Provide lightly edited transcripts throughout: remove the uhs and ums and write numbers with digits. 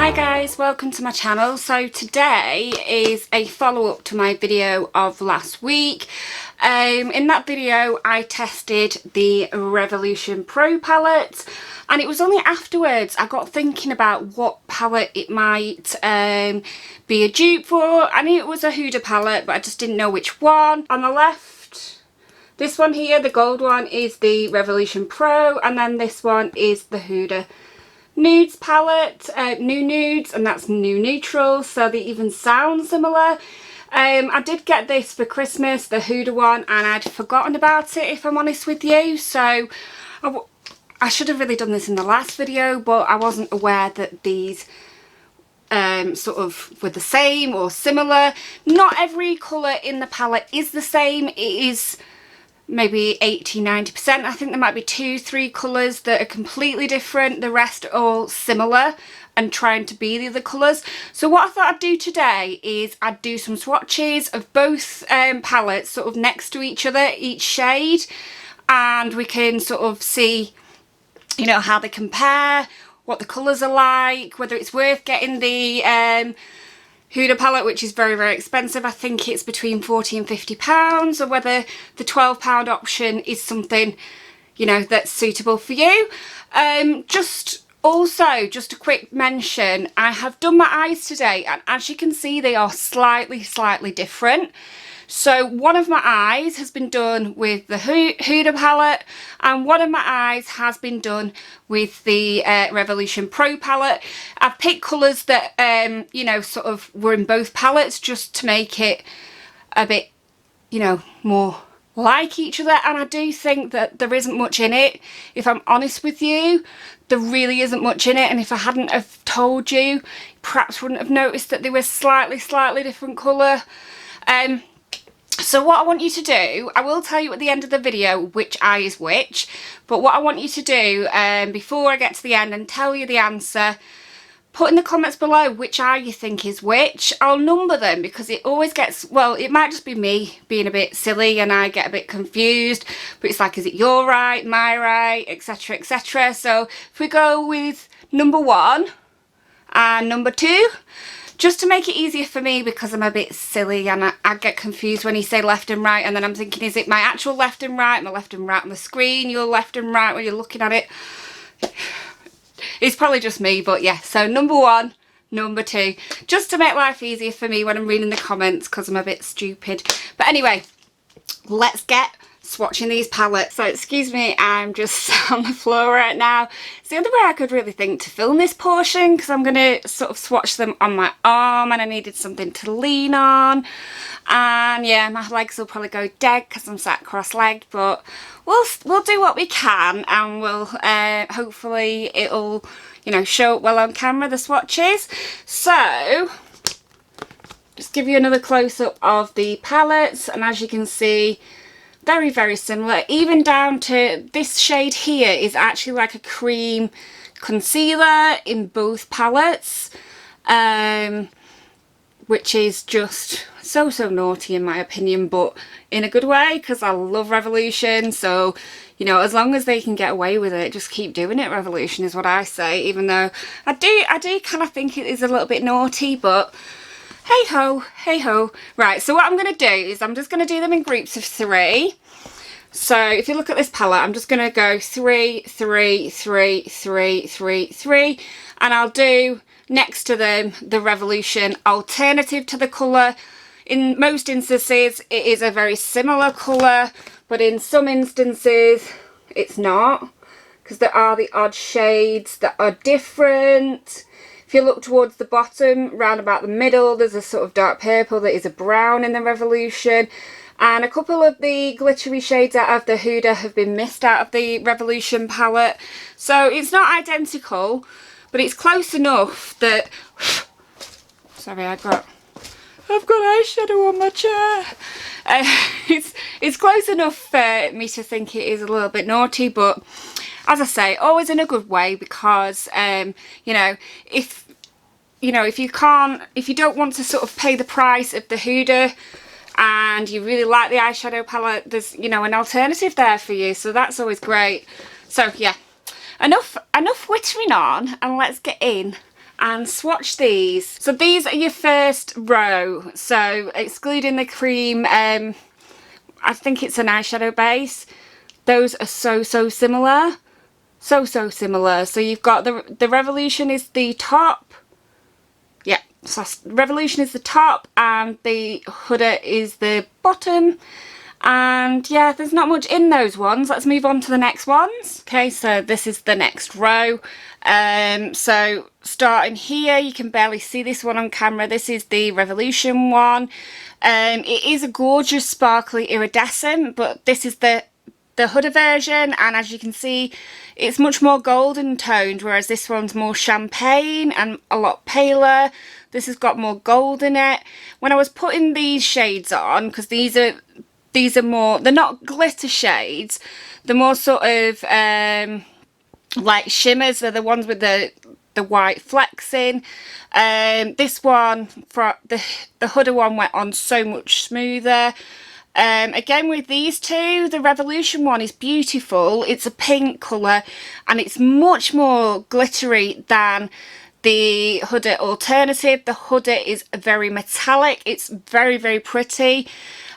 Hi guys, welcome to my channel. So today is a follow-up to my video of last week. In that video I tested the Revolution Pro palette, and it was only afterwards I got thinking about what palette it might be a dupe for. I knew it was a Huda palette, but I just didn't know which one. On the left, this one here, the gold one, is the Revolution Pro, and then this one is the Huda Nudes palette, New Nudes, and that's New Neutral, so they even sound similar. I did get this for Christmas, the Huda one, and I'd forgotten about it, if I'm honest with you, so I should have really done this in the last video, but I wasn't aware that these sort of were the same or similar. Not every colour in the palette is the same. It is maybe 80–90%. I think there might be 2–3 colours that are completely different. The rest are all similar and trying to be the other colours. So what I thought I'd do today is I'd do some swatches of both palettes sort of next to each other, each shade, and we can sort of see, you know, how they compare, what the colours are like, whether it's worth getting the Huda palette, which is very, very expensive. I think it's between £40 and £50, or whether the £12 option is something, you know, that's suitable for you. Just a quick mention, I have done my eyes today, and as you can see they are slightly different. So one of my eyes has been done with the Huda palette, and one of my eyes has been done with the Revolution Pro palette. I've picked colours that, you know, sort of were in both palettes just to make it a bit, you know, more like each other. And I do think that there isn't much in it. If I'm honest with you, there really isn't much in it. And if I hadn't have told you, perhaps wouldn't have noticed that they were slightly different colour. So what I want you to do, I will tell you at the end of the video which eye is which, but what I want you to do before I get to the end and tell you the answer, put in the comments below which eye you think is which. I'll number them because it always gets, well, it might just be me being a bit silly and I get a bit confused, but it's like, is it your right, my right, etc, etc. So if we go with number 1 and number 2, just to make it easier for me because I'm a bit silly and I get confused when you say left and right, and then I'm thinking, is it my actual left and right, my left and right on the screen, your left and right when you're looking at it? It's probably just me, but yeah. So number 1, number 2, just to make life easier for me when I'm reading the comments because I'm a bit stupid. But anyway, let's get swatching these palettes. So excuse me, I'm just on the floor right now. It's the only way I could really think to film this portion because I'm going to sort of swatch them on my arm and I needed something to lean on. And yeah, my legs will probably go dead because I'm sat cross-legged, but we'll do what we can, and we'll hopefully it'll, you know, show up well on camera, the swatches. So just give you another close-up of the palettes, and as you can see, very similar, even down to this shade here is actually like a cream concealer in both palettes, which is just so naughty in my opinion, but in a good way because I love Revolution. So, you know, as long as they can get away with it, just keep doing it, Revolution, is what I say, even though I do kind of think it is a little bit naughty, but hey ho. Right, so what I'm going to do is I'm just going to do them in groups of 3. So if you look at this palette, I'm just going to go 3, 3, 3, 3, 3, 3, and I'll do next to them the Revolution alternative to the colour. In most instances it is a very similar colour, but in some instances it's not, because there are the odd shades that are different. If you look towards the bottom, round about the middle, there's a sort of dark purple that is a brown in the Revolution. And a couple of the glittery shades out of the Huda have been missed out of the Revolution palette. So it's not identical, but it's close enough that... Sorry, I've got eyeshadow on my chair. It's close enough for me to think it is a little bit naughty, but as I say, always in a good way, because you know, if you don't want to sort of pay the price of the Huda and you really like the eyeshadow palette, there's, you know, an alternative there for you, so that's always great. So yeah, enough whittering on, and let's get in and swatch these. So these are your first row, so excluding the cream, I think it's an eyeshadow base. Those are so similar, so similar. So you've got the Revolution is the top, yeah, so Revolution is the top and the Huda is the bottom. And yeah, there's not much in those ones. Let's move on to the next ones. Okay, so this is the next row. So starting here, you can barely see this one on camera. This is the Revolution one. It is a gorgeous sparkly iridescent, but this is the Huda version, and as you can see, it's much more golden toned, whereas this one's more champagne and a lot paler. This has got more gold in it. When I was putting these shades on, because these are more, they're not glitter shades, they're more sort of like shimmers. They're the ones with the white flecks in. This one, for the Huda one, went on so much smoother. Again with these two, the Revolution one is beautiful. It's a pink colour and it's much more glittery than the Huda alternative. The Huda is very metallic. It's very pretty.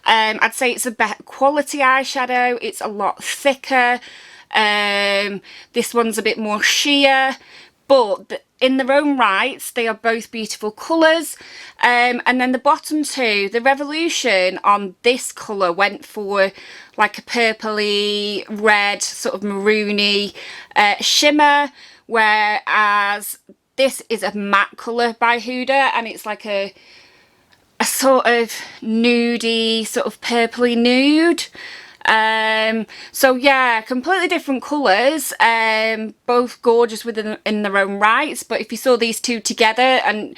I'd say it's a better quality eyeshadow. It's a lot thicker. This one's a bit more sheer, but in their own rights, they are both beautiful colours. And then the bottom two, the Revolution on this colour went for like a purpley red, sort of maroony shimmer, whereas this is a matte colour by Huda, and it's like a sort of nudey, sort of purpley nude. So yeah, completely different colours, both gorgeous in their own rights. But if you saw these two together and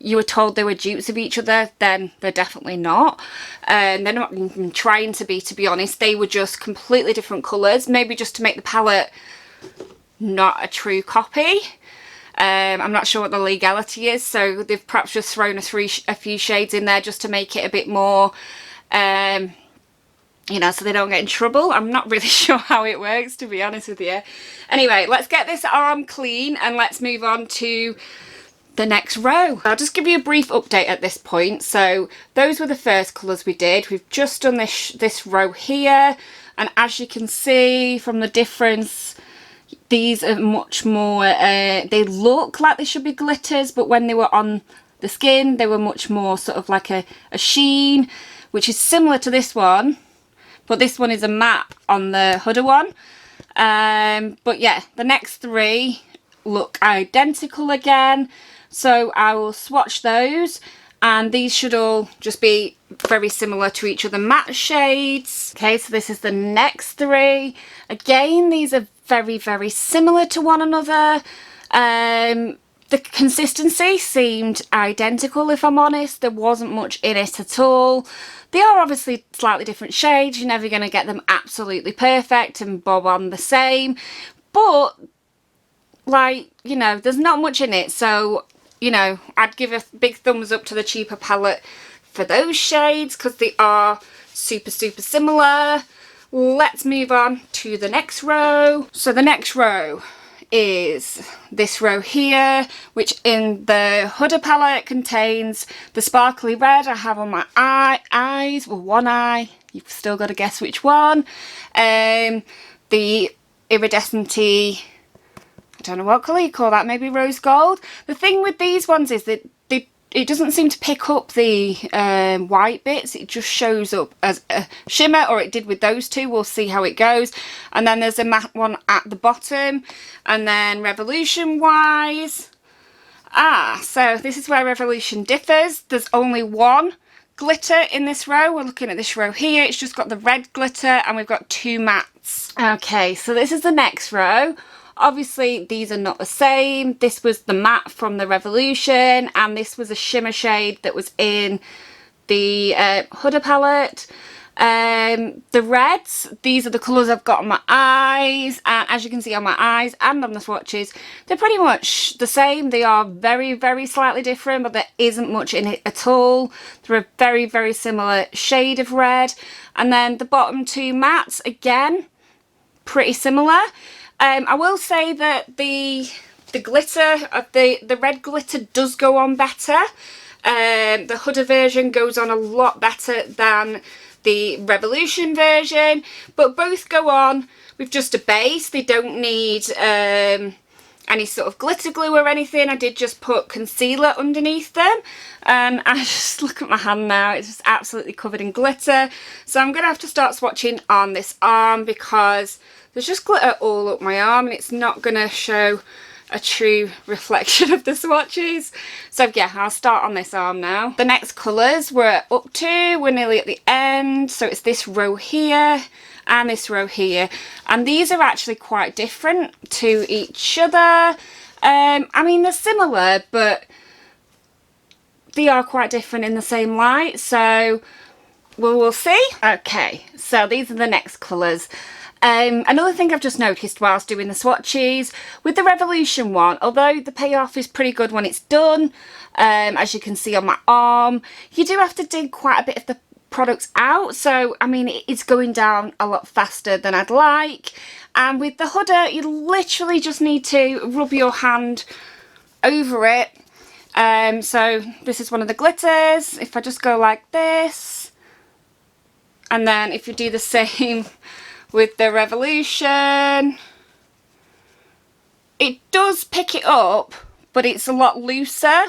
you were told they were dupes of each other, then they're definitely not. They're not even trying to be honest. They were just completely different colours, maybe just to make the palette not a true copy. I'm not sure what the legality is, so they've perhaps just thrown a few shades in there just to make it a bit more, you know, so they don't get in trouble. I'm not really sure how it works, to be honest with you. Anyway, let's get this arm clean and let's move on to the next row. I'll just give you a brief update at this point. So those were the first colours we did. We've just done this row here, and as you can see from the difference, these are much more, they look like they should be glitters, but when they were on the skin, they were much more sort of like a sheen, which is similar to this one, but this one is a matte on the Huda one. But yeah, the next three look identical again, so I will swatch those, and these should all just be very similar to each other, matte shades. Okay, so this is the next three. Again, these are very similar to one another. The consistency seemed identical, if I'm honest. There wasn't much in it at all. They are obviously slightly different shades. You're never going to get them absolutely perfect and bob on the same, but like, you know, there's not much in it, so, you know, I'd give a big thumbs up to the cheaper palette for those shades because they are super similar. Let's move on to the next row. So the next row is this row here, which in the Huda palette contains the sparkly red I have on my eyes, well, one eye, you've still got to guess which one. The iridescent-y, I don't know what colour you call that, maybe rose gold. The thing with these ones is that it doesn't seem to pick up the white bits. It just shows up as a shimmer, or it did with those two. We'll see how it goes. And then there's a matte one at the bottom. And then Revolution wise, so this is where Revolution differs. There's only one glitter in this row. We're looking at this row here. It's just got the red glitter, and we've got two mattes. Okay, so this is the next row. Obviously these are not the same. This was the matte from the Revolution, and this was a shimmer shade that was in the Huda palette. The reds, these are the colours I've got on my eyes, and as you can see on my eyes and on the swatches, they're pretty much the same. They are very slightly different, but there isn't much in it at all. They're a very similar shade of red. And then the bottom two mattes, again, pretty similar. I will say that the the glitter, the red glitter does go on better. The Huda version goes on a lot better than the Revolution version, but both go on with just a base. They don't need any sort of glitter glue or anything. I did just put concealer underneath them, and I just look at my hand now, it's just absolutely covered in glitter. So I'm gonna have to start swatching on this arm because there's just glitter all up my arm and it's not gonna show a true reflection of the swatches. So yeah, I'll start on this arm now. The next colours we're up to, we're nearly at the end, so it's this row here and this row here, and these are actually quite different to each other. I mean, they're similar, but they are quite different in the same light, so we'll see. Okay, so these are the next colours. Another thing I've just noticed whilst doing the swatches, with the Revolution one, although the payoff is pretty good when it's done, as you can see on my arm, you do have to dig quite a bit of the products out, so I mean it's going down a lot faster than I'd like. And with the Huda, you literally just need to rub your hand over it. So this is one of the glitters. If I just go like this, and then if you do the same with the Revolution, it does pick it up, but it's a lot looser.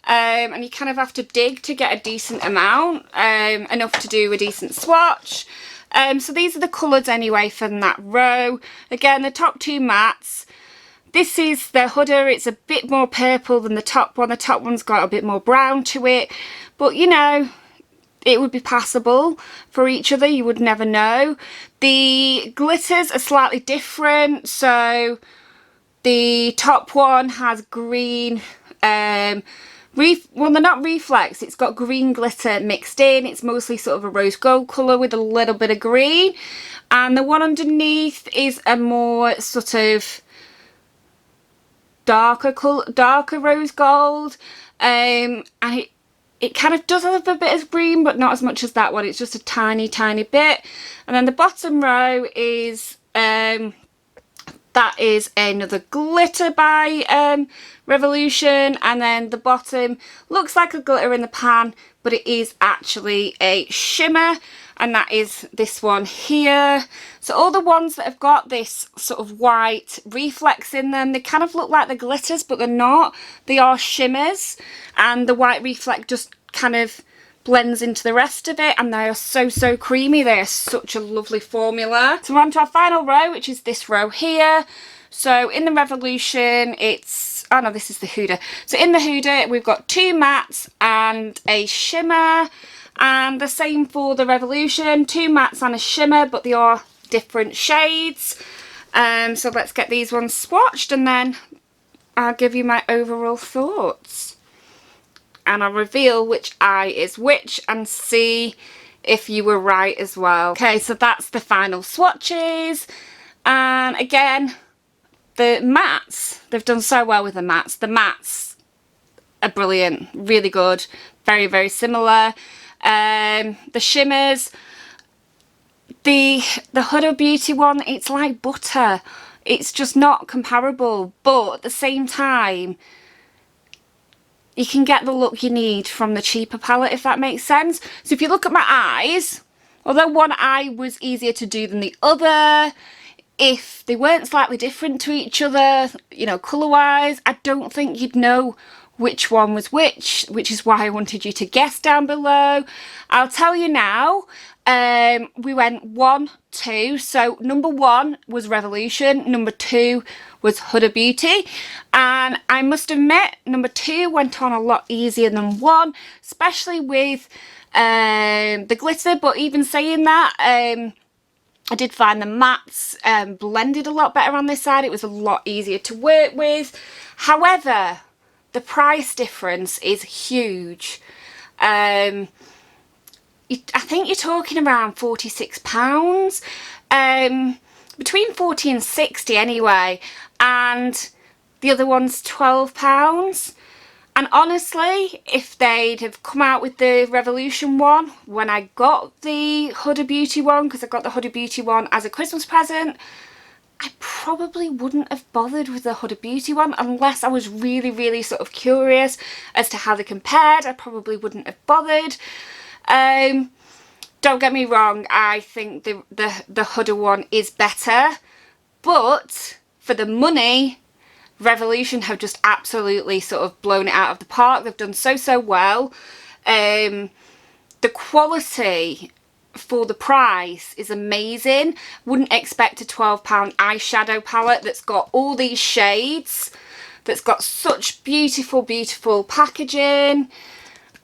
And you kind of have to dig to get a decent amount, enough to do a decent swatch. So these are the colours anyway from that row. Again, the top two mattes. This is the Huda. It's a bit more purple than the top one. The top one's got a bit more brown to it, but you know, it would be passable for each other. You would never know. The glitters are slightly different. So the top one has green, well, they're not reflex, it's got green glitter mixed in. It's mostly sort of a rose gold colour with a little bit of green, and the one underneath is a more sort of darker rose gold, and it kind of does have a bit of green, but not as much as that one. It's just a tiny bit. And then the bottom row is that is another glitter by Revolution, and then the bottom looks like a glitter in the pan, but it is actually a shimmer, and that is this one here. So all the ones that have got this sort of white reflex in them, they kind of look like the glitters, but they're not. They are shimmers, and the white reflex just kind of blends into the rest of it, and they are so creamy. They are such a lovely formula. So we're on to our final row, which is this row here. So in the Revolution, it's, oh no, this is the Huda. So in the Huda, we've got two mattes and a shimmer, and the same for the Revolution, two mattes and a shimmer, but they are different shades. So let's get these ones swatched, and then I'll give you my overall thoughts. And I'll reveal which eye is which and see if you were right as well. Okay, so that's the final swatches. And again, the mattes, they've done so well with the mattes. The mattes are brilliant, really good, very similar. The shimmers, the Huda Beauty one, it's like butter. It's just not comparable, but at the same time, you can get the look you need from the cheaper palette, if that makes sense. So if you look at my eyes, although one eye was easier to do than the other, if they weren't slightly different to each other, you know, colour-wise, I don't think you'd know which one was which is why I wanted you to guess down below. I'll tell you now, we went 1, 2, so number 1 was Revolution, number 2 was Huda Beauty, and I must admit number 2 went on a lot easier than 1, especially with the glitter. But even saying that, I did find the mattes blended a lot better on this side. It was a lot easier to work with. However, the price difference is huge. I think you're talking around £46, between 40 and 60 anyway, and the other one's £12. And honestly, if they'd have come out with the Revolution one when I got the Huda Beauty one, because I got the Huda Beauty one as a Christmas present, I probably wouldn't have bothered with the Huda Beauty one unless I was really, really sort of curious as to how they compared. I probably wouldn't have bothered. Don't get me wrong, I think the Huda one is better, but for the money, Revolution have just absolutely sort of blown it out of the park. They've done so well. The quality for the price is amazing. Wouldn't expect a £12 eyeshadow palette that's got all these shades, that's got such beautiful packaging.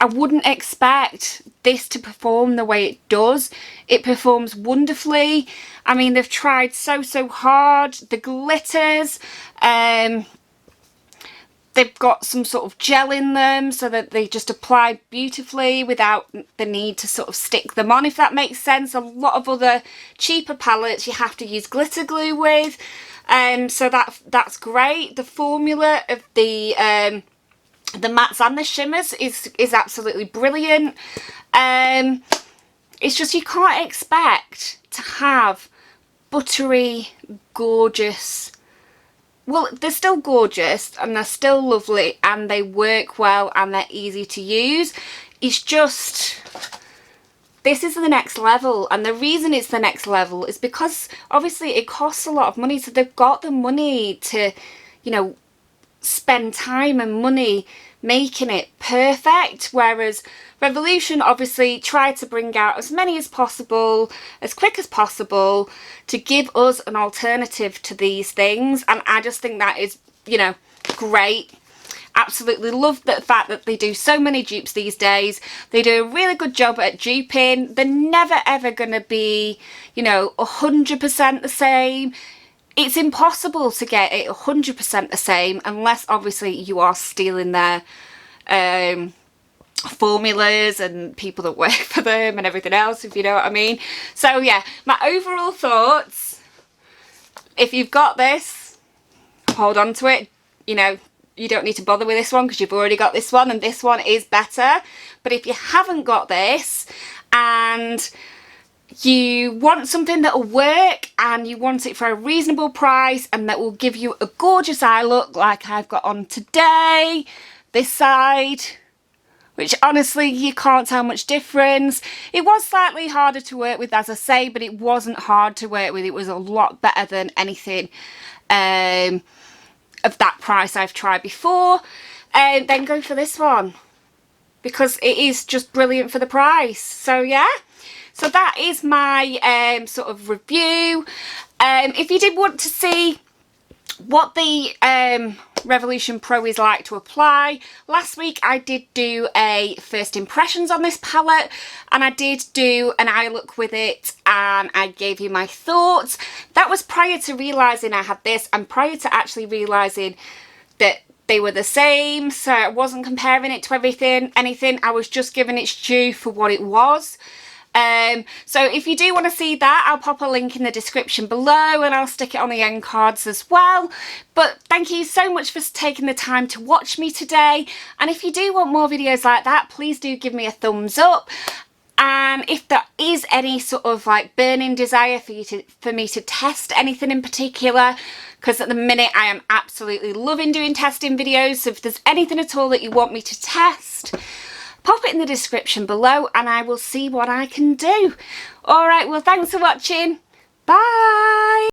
I wouldn't expect this to perform the way it does. It performs wonderfully. I mean, they've tried so hard. The glitters, they've got some sort of gel in them so that they just apply beautifully without the need to sort of stick them on, if that makes sense. A lot of other cheaper palettes you have to use glitter glue with, so that's great. The formula of the mattes and the shimmers is absolutely brilliant. It's just you can't expect to have buttery, gorgeous, well, they're still gorgeous and they're still lovely and they work well and they're easy to use. It's just, this is the next level, and the reason it's the next level is because obviously it costs a lot of money, so they've got the money to, you know, spend time and money making it perfect, whereas Revolution obviously tried to bring out as many as possible, as quick as possible, to give us an alternative to these things, and I just think that is, you know, great. Absolutely love the fact that they do so many dupes these days. They do a really good job at duping. They're never ever going to be, you know, 100% the same. It's impossible to get it 100% the same unless obviously you are stealing their formulas and people that work for them and everything else, if you know what I mean. So yeah, my overall thoughts, if you've got this, hold on to it. You know, you don't need to bother with this one because you've already got this one and this one is better. But if you haven't got this and you want something that'll work and you want it for a reasonable price and that will give you a gorgeous eye look like I've got on today, this side, which honestly you can't tell much difference. It was slightly harder to work with, as I say, but it wasn't hard to work with. It was a lot better than anything of that price I've tried before. Then go for this one because it is just brilliant for the price. So yeah. So that is my sort of review. If you did want to see what the Revolution Pro is like to apply, last week I did do a first impressions on this palette and I did do an eye look with it and I gave you my thoughts. That was prior to realising I had this and prior to actually realising that they were the same, so I wasn't comparing it to anything. I was just giving its due for what it was. So if you do want to see that, I'll pop a link in the description below and I'll stick it on the end cards as well. But thank you so much for taking the time to watch me today. And if you do want more videos like that, please do give me a thumbs up. And if there is any sort of like burning desire for me to test anything in particular, because at the minute I am absolutely loving doing testing videos, so if there's anything at all that you want me to test, pop it in the description below and I will see what I can do. Alright, well thanks for watching. Bye!